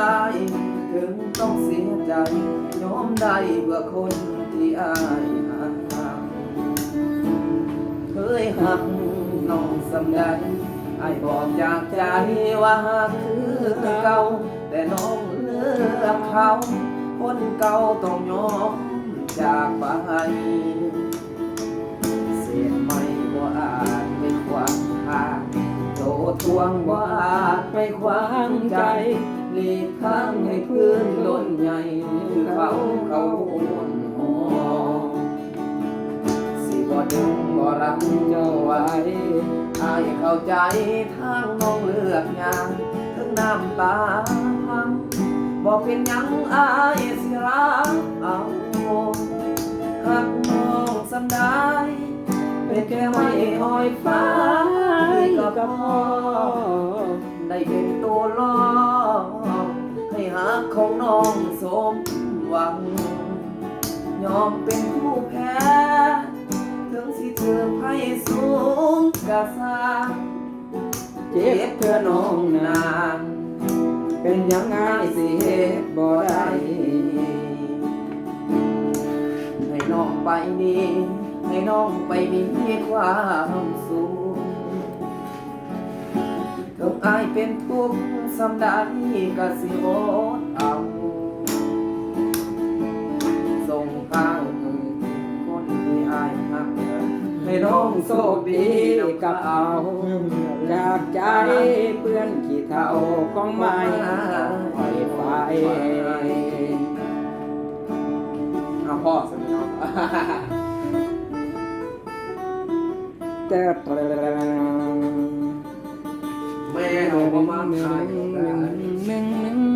ายถึงต้องเสียใจยอมได้เพื่อคนที่อายหักเคยหักน้องสำใดอายบอกจากใจว่าคือเก่าแต่น้องเลือกเขาคนเก่าต้องยอมจากไปเสียไม่ว่าอาจไม่ควางทางโตทวงว่าอาจไม่ควางใจหลีกทางให้พื้นล้นใหญ่เขาวนหอสิบ่ดึงบ่รักเจ้าไว้อายเข้าใจทางน้องเลือกงานถึงน้ำตาพังบอกเป็นยังอายสิรักเอาหักน้องสำได้เป็นแค่ไม่อ้อยฟ้ากับพ่อได้เป็นตัวล่อให้หักของน้องสมหวังยอมเป็นผู้แพ้ถึงสิถือไพ่สูงกะซาเจ็บเพื่อน้องนานเป็นยังไงสิเหตุบ่ได้ให้น้องไปดีให้น้องไปมีความสุขถึงอายเป็นทุกข์สำได้ก็สิอดเอาส่งข้าวคนที่อายหักให้น้องโชคดีกับเอาจากใจเพื่อนขี้เท่าของไม่ไฟเอาพ่อสนิทเนาะแต่แม่เราประมาณไหน